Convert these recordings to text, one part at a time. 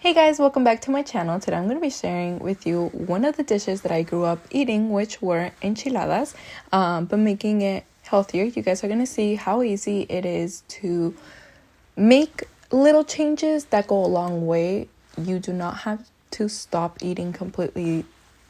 Hey guys, welcome back to my channel. Today I'm going to be sharing with you one of the dishes that I grew up eating, which were enchiladas, but making it healthier. You guys are going to see how easy it is to make little changes that go a long way. You do not have to stop eating completely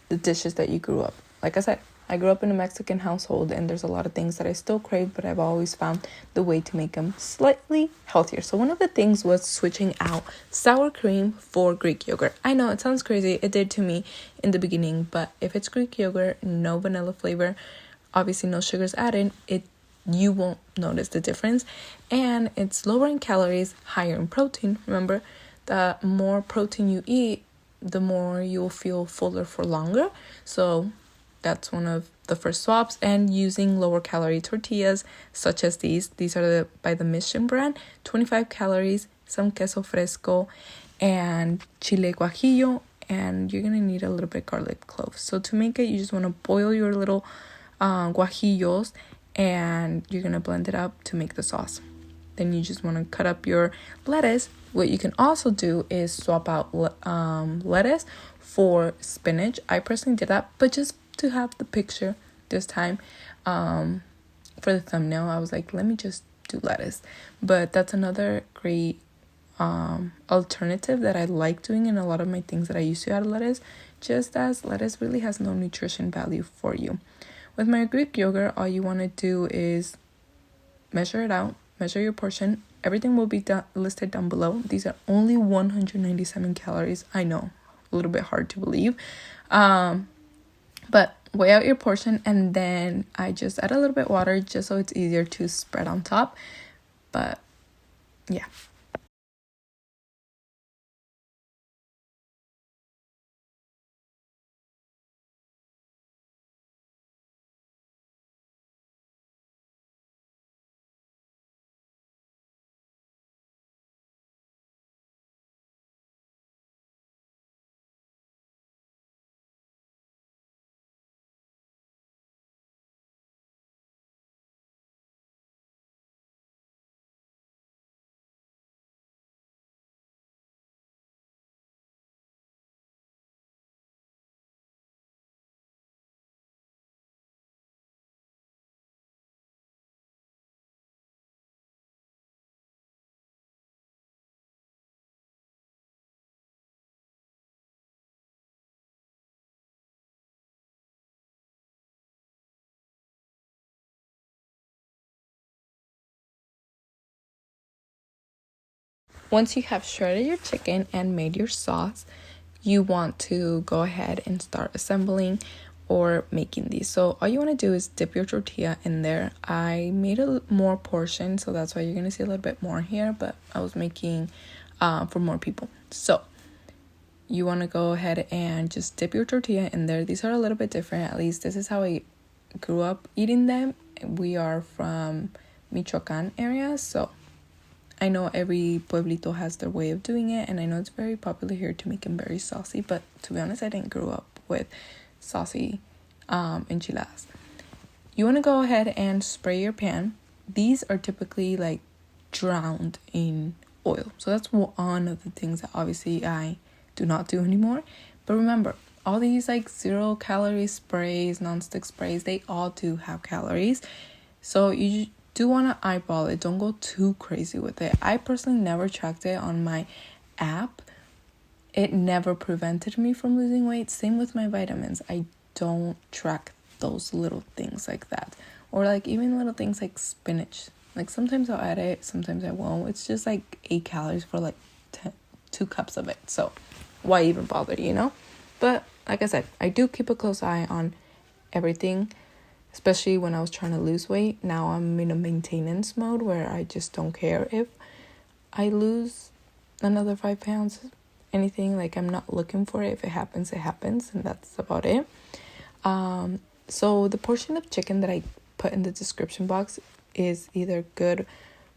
the dishes that you grew up. Like I said, I grew up in a Mexican household and there's a lot of things that I still crave, but I've always found the way to make them slightly healthier. So one of the things was switching out sour cream for Greek yogurt. I know it sounds crazy. It did to me in the beginning, but if it's Greek yogurt, no vanilla flavor, obviously no sugars added, you won't notice the difference. And it's lower in calories, higher in protein. Remember, the more protein you eat, the more you'll feel fuller for longer. So that's one of the first swaps. And using lower calorie tortillas such as these are by the Mission brand, 25 calories, some queso fresco and chile guajillo, and you're gonna need a little bit garlic clove. So to make it, you just want to boil your little guajillos and you're gonna blend it up to make the sauce. Then you just want to cut up your lettuce. What you can also do is swap out lettuce for spinach. I personally did that, but just to have the picture this time for the thumbnail, I was like, let me just do lettuce. But that's another great alternative that I like doing in a lot of my things that I used to add lettuce, just as lettuce really has no nutrition value for you. With my Greek yogurt, all you want to do is measure it out, measure your portion. Everything will be listed down below. These are only 197 calories. I know, a little bit hard to believe. But weigh out your portion, and then I just add a little bit water just so it's easier to spread on top. But yeah. Once you have shredded your chicken and made your sauce, you want to go ahead and start assembling or making these. So all you want to do is dip your tortilla in there. I made a more portion, so that's why you're going to see a little bit more here, but I was making for more people. So you want to go ahead and just dip your tortilla in there. These are a little bit different. At least this is how I grew up eating them. We are from Michoacan area, so I know every pueblito has their way of doing it, and I know it's very popular here to make them very saucy, but to be honest, I didn't grow up with saucy enchiladas. You want to go ahead and spray your pan. These are typically like drowned in oil, so that's one of the things that obviously I do not do anymore. But remember, all these like 0 calorie sprays, non-stick sprays, they all do have calories, so you do want to eyeball it. Don't go too crazy with it. I personally never tracked it on my app. It never prevented me from losing weight. Same with my vitamins. I don't track those little things like that, or like even little things like spinach. Like sometimes I'll add it, sometimes I won't. It's just like 8 calories for like 2 cups of it, so why even bother, you know? But like I said, I do keep a close eye on everything, especially when I was trying to lose weight. Now I'm in a maintenance mode where I just don't care if I lose another 5 pounds, anything. Like, I'm not looking for it. If it happens, it happens, and that's about it. So the portion of chicken that I put in the description box is either good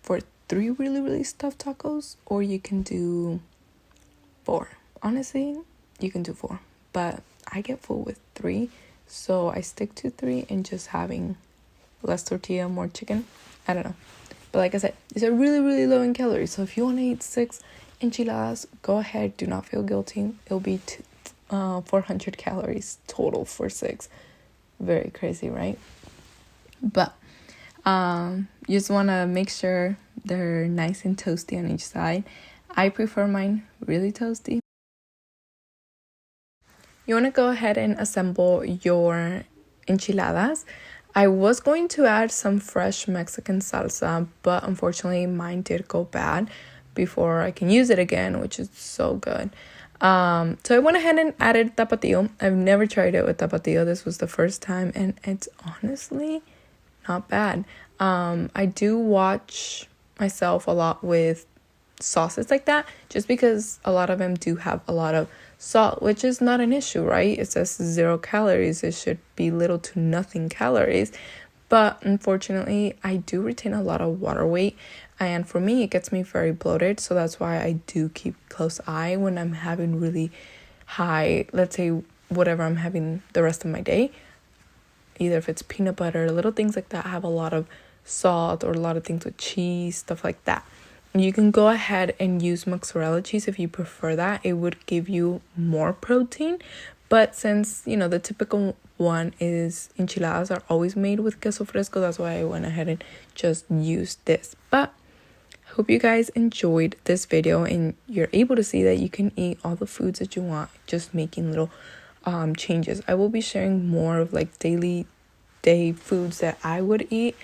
for 3 really, really stuffed tacos, or you can do 4. Honestly, you can do 4, but I get full with 3. So I stick to 3 and just having less tortilla, more chicken. I don't know. But like I said, these are really, really low in calories. So if you want to eat 6 enchiladas, go ahead, do not feel guilty. It'll be 400 calories total for 6. Very crazy, right? But you just want to make sure they're nice and toasty on each side. I prefer mine really toasty. You want to go ahead and assemble your enchiladas. I was going to add some fresh Mexican salsa, but unfortunately mine did go bad before I can use it again, which is so good. So I went ahead and added tapatio. I've never tried it with tapatio. This was the first time, and it's honestly not bad. I do watch myself a lot with sauces like that, just because a lot of them do have a lot of salt, which is not an issue, right? It says 0 calories. It should be little to nothing calories. But unfortunately, I do retain a lot of water weight. And for me, it gets me very bloated. So that's why I do keep close eye when I'm having really high, let's say, whatever I'm having the rest of my day. Either if it's peanut butter, little things like that have a lot of salt, or a lot of things with cheese, stuff like that. You can go ahead and use mozzarella cheese if you prefer that. It would give you more protein. But since, the typical one is enchiladas are always made with queso fresco, that's why I went ahead and just used this. But hope you guys enjoyed this video and you're able to see that you can eat all the foods that you want, just making little changes. I will be sharing more of like day foods that I would eat.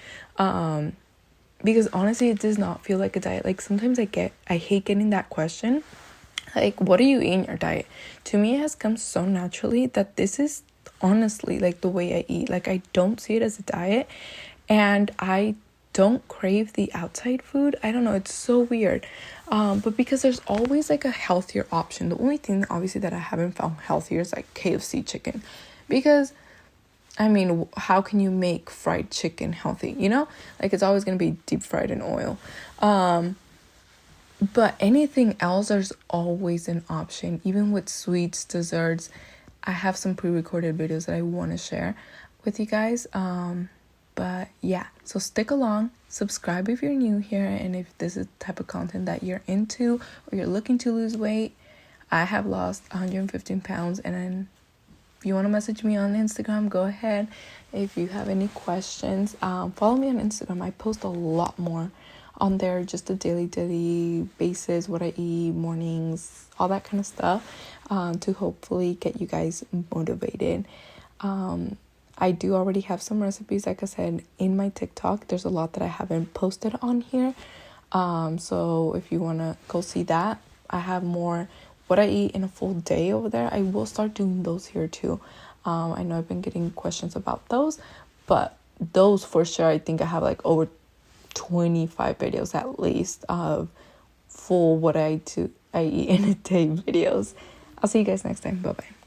Because honestly, it does not feel like a diet. Like sometimes I hate getting that question. Like, what do you eat in your diet? To me, it has come so naturally that this is honestly like the way I eat. Like, I don't see it as a diet, and I don't crave the outside food. I don't know, it's so weird. But because there's always like a healthier option. The only thing obviously that I haven't found healthier is like KFC chicken, because how can you make fried chicken healthy? Like it's always going to be deep fried in oil. But anything else, there's always an option. Even with sweets, desserts, I have some pre-recorded videos that I want to share with you guys. But yeah, so stick along, subscribe if you're new here, and if this is the type of content that you're into or you're looking to lose weight. I have lost 115 pounds, and then if you want to message me on Instagram, go ahead. If you have any questions, follow me on Instagram. I post a lot more on there, just a daily basis, what I eat, mornings, all that kind of stuff, to hopefully get you guys motivated. I do already have some recipes, like I said, in my TikTok. There's a lot that I haven't posted on here. So if you want to go see that, I have more what I eat in a full day over there. I will start doing those here too. I know I've been getting questions about those, but those for sure, I think I have like over 25 videos at least of full what I eat in a day videos. I'll see you guys next time. Bye bye.